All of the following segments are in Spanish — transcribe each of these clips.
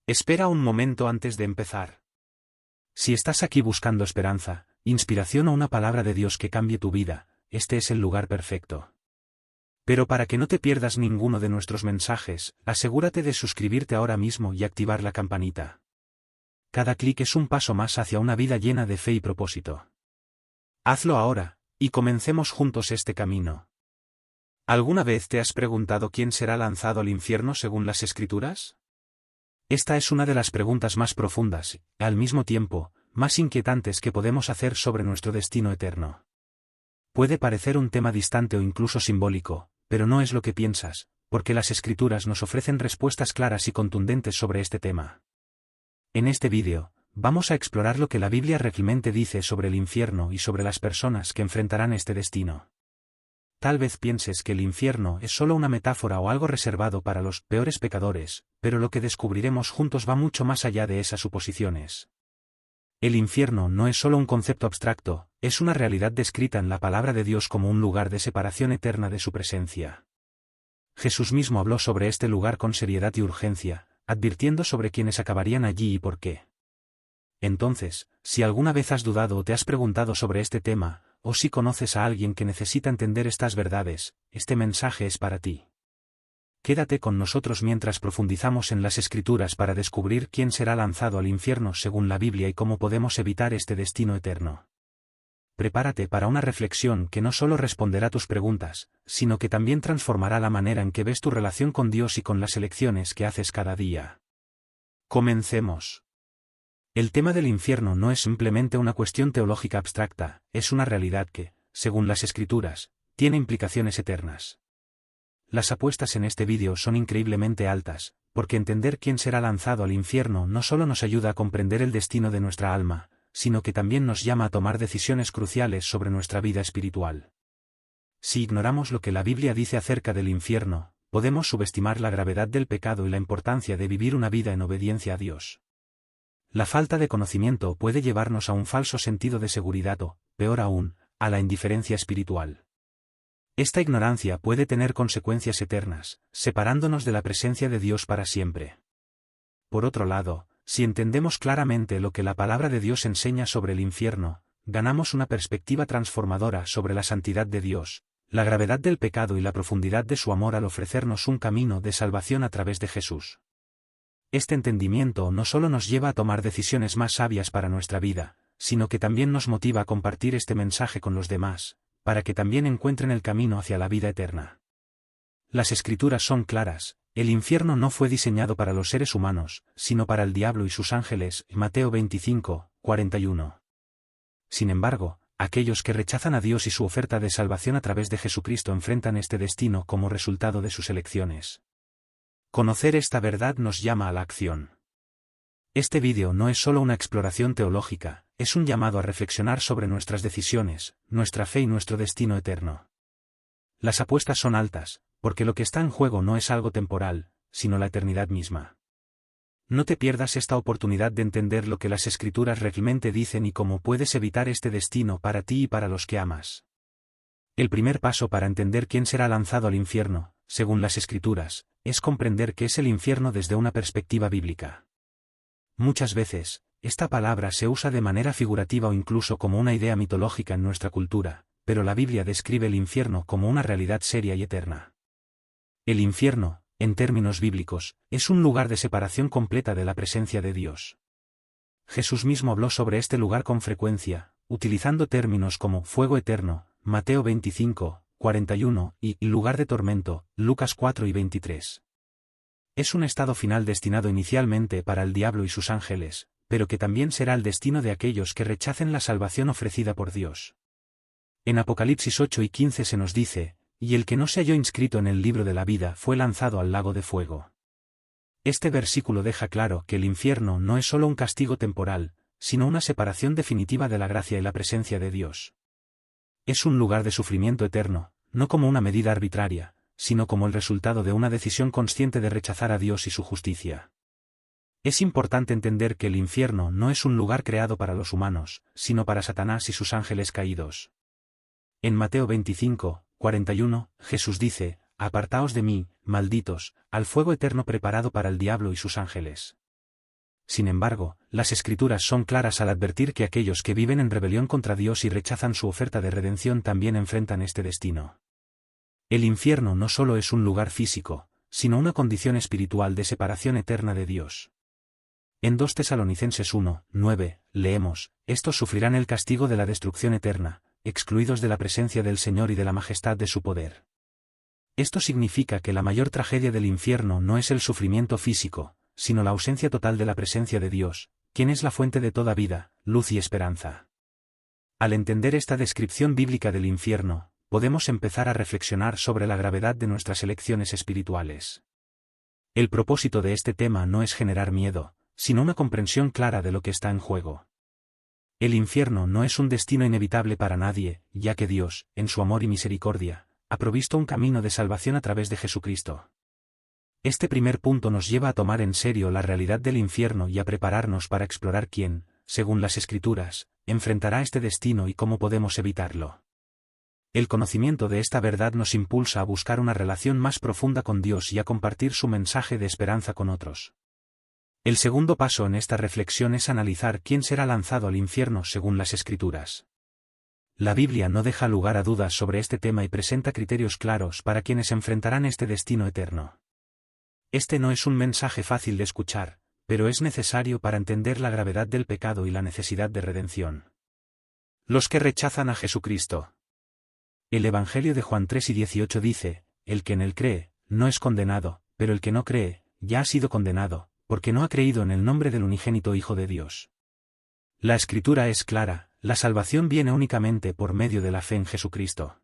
Espera un momento antes de empezar. Si estás aquí buscando esperanza, inspiración o una palabra de Dios que cambie tu vida, este es el lugar perfecto. Pero para que no te pierdas ninguno de nuestros mensajes, asegúrate de suscribirte ahora mismo y activar la campanita. Cada clic es un paso más hacia una vida llena de fe y propósito. Hazlo ahora, y comencemos juntos este camino. ¿Alguna vez te has preguntado quién será lanzado al infierno según las Escrituras? Esta es una de las preguntas más profundas, y al mismo tiempo, más inquietantes que podemos hacer sobre nuestro destino eterno. Puede parecer un tema distante o incluso simbólico, pero no es lo que piensas, porque las Escrituras nos ofrecen respuestas claras y contundentes sobre este tema. En este vídeo, vamos a explorar lo que la Biblia realmente dice sobre el infierno y sobre las personas que enfrentarán este destino. Tal vez pienses que el infierno es solo una metáfora o algo reservado para los peores pecadores, pero lo que descubriremos juntos va mucho más allá de esas suposiciones. El infierno no es solo un concepto abstracto, es una realidad descrita en la palabra de Dios como un lugar de separación eterna de su presencia. Jesús mismo habló sobre este lugar con seriedad y urgencia, advirtiendo sobre quienes acabarían allí y por qué. Entonces, si alguna vez has dudado o te has preguntado sobre este tema, o si conoces a alguien que necesita entender estas verdades, este mensaje es para ti. Quédate con nosotros mientras profundizamos en las Escrituras para descubrir quién será lanzado al infierno según la Biblia y cómo podemos evitar este destino eterno. Prepárate para una reflexión que no solo responderá tus preguntas, sino que también transformará la manera en que ves tu relación con Dios y con las elecciones que haces cada día. Comencemos. El tema del infierno no es simplemente una cuestión teológica abstracta, es una realidad que, según las Escrituras, tiene implicaciones eternas. Las apuestas en este vídeo son increíblemente altas, porque entender quién será lanzado al infierno no solo nos ayuda a comprender el destino de nuestra alma, sino que también nos llama a tomar decisiones cruciales sobre nuestra vida espiritual. Si ignoramos lo que la Biblia dice acerca del infierno, podemos subestimar la gravedad del pecado y la importancia de vivir una vida en obediencia a Dios. La falta de conocimiento puede llevarnos a un falso sentido de seguridad o, peor aún, a la indiferencia espiritual. Esta ignorancia puede tener consecuencias eternas, separándonos de la presencia de Dios para siempre. Por otro lado, si entendemos claramente lo que la palabra de Dios enseña sobre el infierno, ganamos una perspectiva transformadora sobre la santidad de Dios, la gravedad del pecado y la profundidad de su amor al ofrecernos un camino de salvación a través de Jesús. Este entendimiento no solo nos lleva a tomar decisiones más sabias para nuestra vida, sino que también nos motiva a compartir este mensaje con los demás, para que también encuentren el camino hacia la vida eterna. Las Escrituras son claras, el infierno no fue diseñado para los seres humanos, sino para el diablo y sus ángeles, Mateo 25, 41. Sin embargo, aquellos que rechazan a Dios y su oferta de salvación a través de Jesucristo enfrentan este destino como resultado de sus elecciones. Conocer esta verdad nos llama a la acción. Este vídeo no es solo una exploración teológica, es un llamado a reflexionar sobre nuestras decisiones, nuestra fe y nuestro destino eterno. Las apuestas son altas, porque lo que está en juego no es algo temporal, sino la eternidad misma. No te pierdas esta oportunidad de entender lo que las Escrituras realmente dicen y cómo puedes evitar este destino para ti y para los que amas. El primer paso para entender quién será lanzado al infierno, según las Escrituras, es comprender qué es el infierno desde una perspectiva bíblica. Muchas veces, esta palabra se usa de manera figurativa o incluso como una idea mitológica en nuestra cultura, pero la Biblia describe el infierno como una realidad seria y eterna. El infierno, en términos bíblicos, es un lugar de separación completa de la presencia de Dios. Jesús mismo habló sobre este lugar con frecuencia, utilizando términos como fuego eterno, Mateo 25, 41, y lugar de tormento, Lucas 4 y 23. Es un estado final destinado inicialmente para el diablo y sus ángeles, pero que también será el destino de aquellos que rechacen la salvación ofrecida por Dios. En Apocalipsis 8 y 15 se nos dice, y el que no se halló inscrito en el libro de la vida fue lanzado al lago de fuego. Este versículo deja claro que el infierno no es solo un castigo temporal, sino una separación definitiva de la gracia y la presencia de Dios. Es un lugar de sufrimiento eterno, no como una medida arbitraria, sino como el resultado de una decisión consciente de rechazar a Dios y su justicia. Es importante entender que el infierno no es un lugar creado para los humanos, sino para Satanás y sus ángeles caídos. En Mateo 25, 41, Jesús dice, «Apartaos de mí, malditos, al fuego eterno preparado para el diablo y sus ángeles». Sin embargo, las Escrituras son claras al advertir que aquellos que viven en rebelión contra Dios y rechazan su oferta de redención también enfrentan este destino. El infierno no solo es un lugar físico, sino una condición espiritual de separación eterna de Dios. En 2 Tesalonicenses 1, 9, leemos, estos sufrirán el castigo de la destrucción eterna, excluidos de la presencia del Señor y de la majestad de su poder. Esto significa que la mayor tragedia del infierno no es el sufrimiento físico, sino la ausencia total de la presencia de Dios, quien es la fuente de toda vida, luz y esperanza. Al entender esta descripción bíblica del infierno, podemos empezar a reflexionar sobre la gravedad de nuestras elecciones espirituales. El propósito de este tema no es generar miedo, sino una comprensión clara de lo que está en juego. El infierno no es un destino inevitable para nadie, ya que Dios, en su amor y misericordia, ha provisto un camino de salvación a través de Jesucristo. Este primer punto nos lleva a tomar en serio la realidad del infierno y a prepararnos para explorar quién, según las Escrituras, enfrentará este destino y cómo podemos evitarlo. El conocimiento de esta verdad nos impulsa a buscar una relación más profunda con Dios y a compartir su mensaje de esperanza con otros. El segundo paso en esta reflexión es analizar quién será lanzado al infierno según las Escrituras. La Biblia no deja lugar a dudas sobre este tema y presenta criterios claros para quienes enfrentarán este destino eterno. Este no es un mensaje fácil de escuchar, pero es necesario para entender la gravedad del pecado y la necesidad de redención. Los que rechazan a Jesucristo. El Evangelio de Juan 3 y 18 dice, el que en él cree, no es condenado, pero el que no cree, ya ha sido condenado, porque no ha creído en el nombre del unigénito Hijo de Dios. La Escritura es clara, la salvación viene únicamente por medio de la fe en Jesucristo.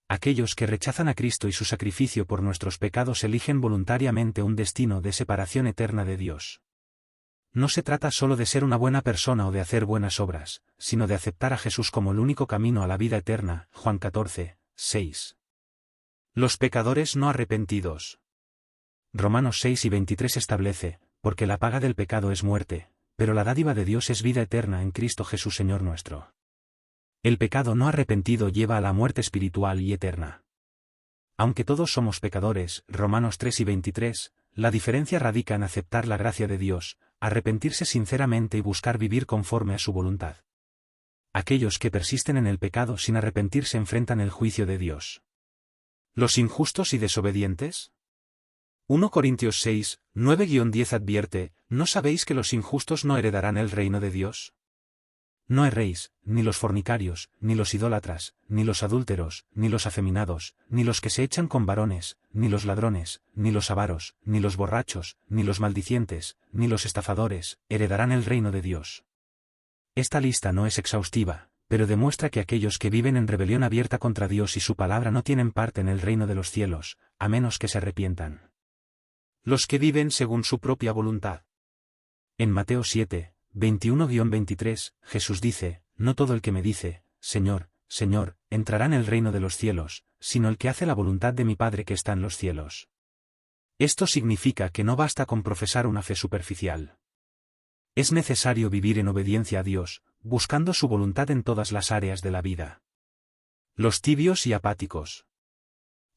Aquellos que rechazan a Cristo y su sacrificio por nuestros pecados eligen voluntariamente un destino de separación eterna de Dios. No se trata solo de ser una buena persona o de hacer buenas obras, sino de aceptar a Jesús como el único camino a la vida eterna. Juan 14, 6. Los pecadores no arrepentidos. Romanos 6 y 23 establece, porque la paga del pecado es muerte, pero la dádiva de Dios es vida eterna en Cristo Jesús Señor nuestro. El pecado no arrepentido lleva a la muerte espiritual y eterna. Aunque todos somos pecadores, Romanos 3 y 23, la diferencia radica en aceptar la gracia de Dios, arrepentirse sinceramente y buscar vivir conforme a su voluntad. Aquellos que persisten en el pecado sin arrepentirse enfrentan el juicio de Dios. ¿Los injustos y desobedientes? 1 Corintios 6, 9-10 advierte, ¿no sabéis que los injustos no heredarán el reino de Dios? No erréis, ni los fornicarios, ni los idólatras, ni los adúlteros, ni los afeminados, ni los que se echan con varones, ni los ladrones, ni los avaros, ni los borrachos, ni los maldicientes, ni los estafadores, heredarán el reino de Dios. Esta lista no es exhaustiva, pero demuestra que aquellos que viven en rebelión abierta contra Dios y su palabra no tienen parte en el reino de los cielos, a menos que se arrepientan. Los que viven según su propia voluntad. En Mateo 7, 21-23, Jesús dice, no todo el que me dice, Señor, Señor, entrará en el reino de los cielos, sino el que hace la voluntad de mi Padre que está en los cielos. Esto significa que no basta con profesar una fe superficial. Es necesario vivir en obediencia a Dios, buscando su voluntad en todas las áreas de la vida. Los tibios y apáticos.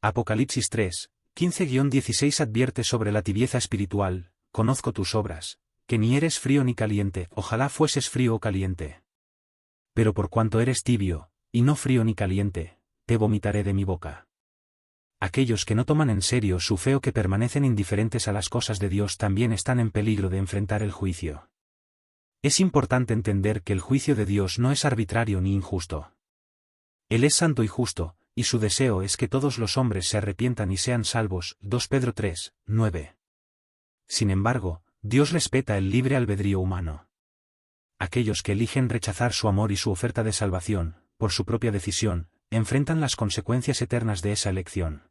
Apocalipsis 3, 15-16 advierte sobre la tibieza espiritual, conozco tus obras, que ni eres frío ni caliente, ojalá fueses frío o caliente. Pero por cuanto eres tibio, y no frío ni caliente, te vomitaré de mi boca. Aquellos que no toman en serio su fe o que permanecen indiferentes a las cosas de Dios también están en peligro de enfrentar el juicio. Es importante entender que el juicio de Dios no es arbitrario ni injusto. Él es santo y justo, y su deseo es que todos los hombres se arrepientan y sean salvos. 2 Pedro 3, 9. Sin embargo, Dios respeta el libre albedrío humano. Aquellos que eligen rechazar su amor y su oferta de salvación, por su propia decisión, enfrentan las consecuencias eternas de esa elección.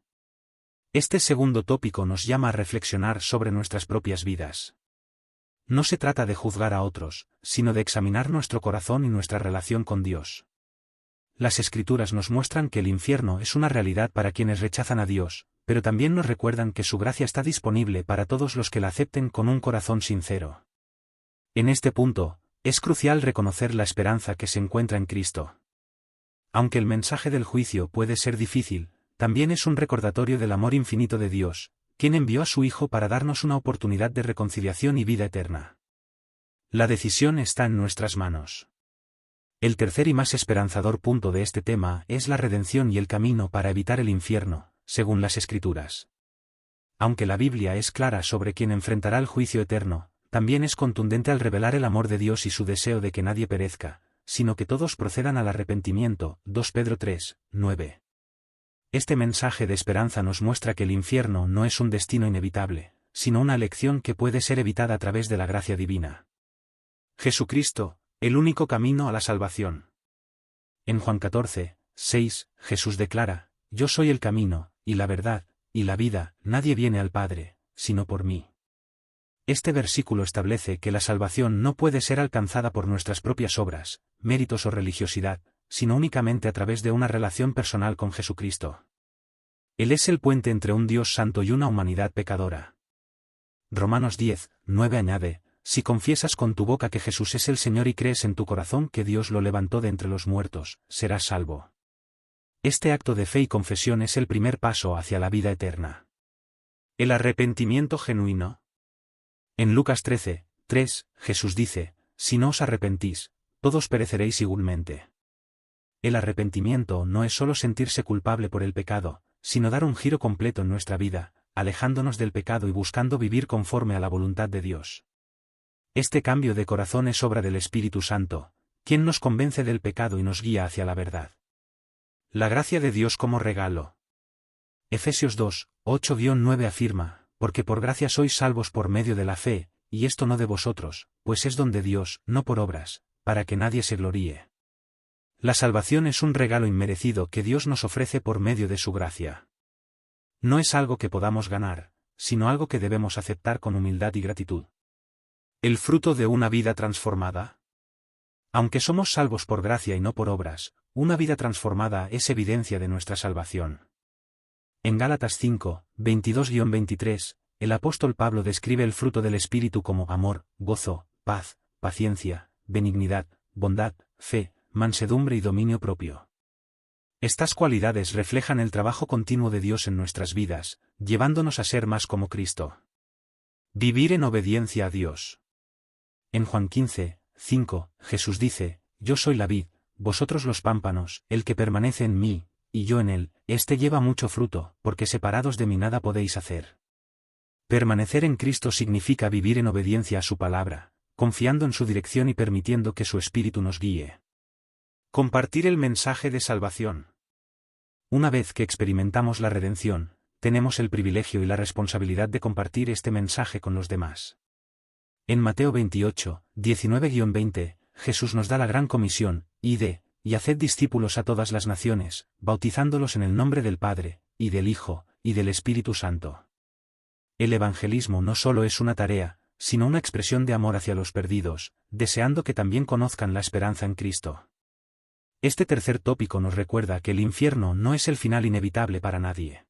Este segundo tópico nos llama a reflexionar sobre nuestras propias vidas. No se trata de juzgar a otros, sino de examinar nuestro corazón y nuestra relación con Dios. Las Escrituras nos muestran que el infierno es una realidad para quienes rechazan a Dios, pero también nos recuerdan que su gracia está disponible para todos los que la acepten con un corazón sincero. En este punto, es crucial reconocer la esperanza que se encuentra en Cristo. Aunque el mensaje del juicio puede ser difícil, también es un recordatorio del amor infinito de Dios, quien envió a su Hijo para darnos una oportunidad de reconciliación y vida eterna. La decisión está en nuestras manos. El tercer y más esperanzador punto de este tema es la redención y el camino para evitar el infierno, según las Escrituras. Aunque la Biblia es clara sobre quien enfrentará el juicio eterno, también es contundente al revelar el amor de Dios y su deseo de que nadie perezca, sino que todos procedan al arrepentimiento. 2 Pedro 3, 9. Este mensaje de esperanza nos muestra que el infierno no es un destino inevitable, sino una elección que puede ser evitada a través de la gracia divina. Jesucristo, el único camino a la salvación. En Juan 14, 6, Jesús declara: Yo soy el camino, y la verdad, y la vida, nadie viene al Padre, sino por mí. Este versículo establece que la salvación no puede ser alcanzada por nuestras propias obras, méritos o religiosidad, sino únicamente a través de una relación personal con Jesucristo. Él es el puente entre un Dios santo y una humanidad pecadora. Romanos 10, 9 añade: Si confiesas con tu boca que Jesús es el Señor y crees en tu corazón que Dios lo levantó de entre los muertos, serás salvo. Este acto de fe y confesión es el primer paso hacia la vida eterna. El arrepentimiento genuino. En Lucas 13, 3, Jesús dice: Si no os arrepentís, todos pereceréis igualmente. El arrepentimiento no es solo sentirse culpable por el pecado, sino dar un giro completo en nuestra vida, alejándonos del pecado y buscando vivir conforme a la voluntad de Dios. Este cambio de corazón es obra del Espíritu Santo, quien nos convence del pecado y nos guía hacia la verdad. La gracia de Dios como regalo. Efesios 2, 8-9 afirma: Porque por gracia sois salvos por medio de la fe, y esto no de vosotros, pues es don de Dios, no por obras, para que nadie se gloríe. La salvación es un regalo inmerecido que Dios nos ofrece por medio de su gracia. No es algo que podamos ganar, sino algo que debemos aceptar con humildad y gratitud. El fruto de una vida transformada. Aunque somos salvos por gracia y no por obras, una vida transformada es evidencia de nuestra salvación. En Gálatas 5, 22-23, el apóstol Pablo describe el fruto del Espíritu como amor, gozo, paz, paciencia, benignidad, bondad, fe, mansedumbre y dominio propio. Estas cualidades reflejan el trabajo continuo de Dios en nuestras vidas, llevándonos a ser más como Cristo. Vivir en obediencia a Dios. En Juan 15, 5, Jesús dice: Yo soy la vid, vosotros los pámpanos, el que permanece en mí, y yo en él, éste lleva mucho fruto, porque separados de mí nada podéis hacer. Permanecer en Cristo significa vivir en obediencia a su palabra, confiando en su dirección y permitiendo que su Espíritu nos guíe. Compartir el mensaje de salvación. Una vez que experimentamos la redención, tenemos el privilegio y la responsabilidad de compartir este mensaje con los demás. En Mateo 28, 19-20, Jesús nos da la gran comisión: Id, y haced discípulos a todas las naciones, bautizándolos en el nombre del Padre, y del Hijo, y del Espíritu Santo. El evangelismo no solo es una tarea, sino una expresión de amor hacia los perdidos, deseando que también conozcan la esperanza en Cristo. Este tercer tópico nos recuerda que el infierno no es el final inevitable para nadie.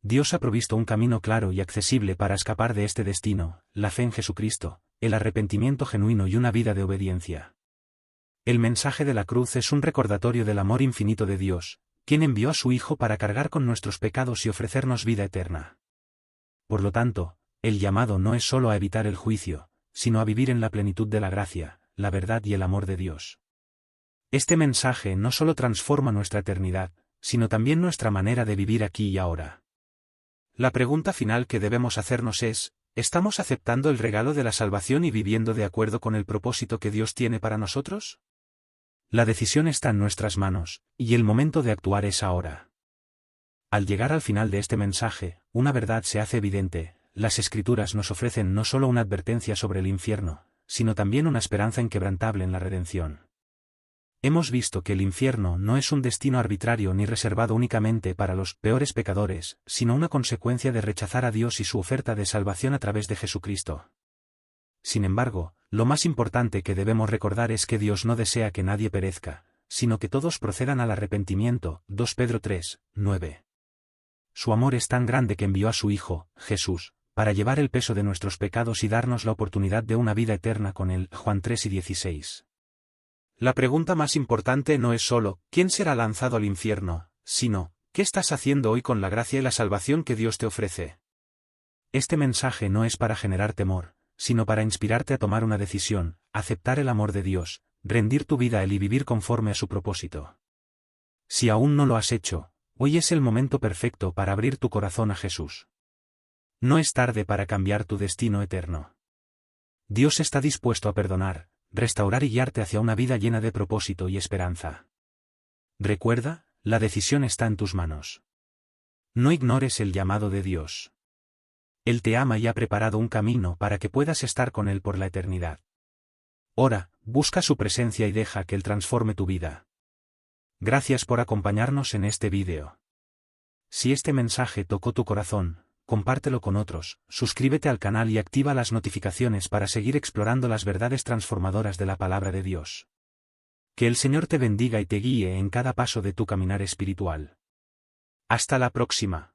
Dios ha provisto un camino claro y accesible para escapar de este destino: la fe en Jesucristo, el arrepentimiento genuino y una vida de obediencia. El mensaje de la cruz es un recordatorio del amor infinito de Dios, quien envió a su Hijo para cargar con nuestros pecados y ofrecernos vida eterna. Por lo tanto, el llamado no es solo a evitar el juicio, sino a vivir en la plenitud de la gracia, la verdad y el amor de Dios. Este mensaje no solo transforma nuestra eternidad, sino también nuestra manera de vivir aquí y ahora. La pregunta final que debemos hacernos es: ¿estamos aceptando el regalo de la salvación y viviendo de acuerdo con el propósito que Dios tiene para nosotros? La decisión está en nuestras manos, y el momento de actuar es ahora. Al llegar al final de este mensaje, una verdad se hace evidente: las Escrituras nos ofrecen no solo una advertencia sobre el infierno, sino también una esperanza inquebrantable en la redención. Hemos visto que el infierno no es un destino arbitrario ni reservado únicamente para los peores pecadores, sino una consecuencia de rechazar a Dios y su oferta de salvación a través de Jesucristo. Sin embargo, lo más importante que debemos recordar es que Dios no desea que nadie perezca, sino que todos procedan al arrepentimiento. 2 Pedro 3, 9. Su amor es tan grande que envió a su Hijo, Jesús, para llevar el peso de nuestros pecados y darnos la oportunidad de una vida eterna con Él. Juan 3 y 16. La pregunta más importante no es solo ¿quién será lanzado al infierno?, sino ¿qué estás haciendo hoy con la gracia y la salvación que Dios te ofrece? Este mensaje no es para generar temor, sino para inspirarte a tomar una decisión, aceptar el amor de Dios, rendir tu vida a Él y vivir conforme a su propósito. Si aún no lo has hecho, hoy es el momento perfecto para abrir tu corazón a Jesús. No es tarde para cambiar tu destino eterno. Dios está dispuesto a perdonar, restaurar y guiarte hacia una vida llena de propósito y esperanza. Recuerda, la decisión está en tus manos. No ignores el llamado de Dios. Él te ama y ha preparado un camino para que puedas estar con Él por la eternidad. Ora, busca su presencia y deja que Él transforme tu vida. Gracias por acompañarnos en este vídeo. Si este mensaje tocó tu corazón, compártelo con otros, suscríbete al canal y activa las notificaciones para seguir explorando las verdades transformadoras de la palabra de Dios. Que el Señor te bendiga y te guíe en cada paso de tu caminar espiritual. Hasta la próxima.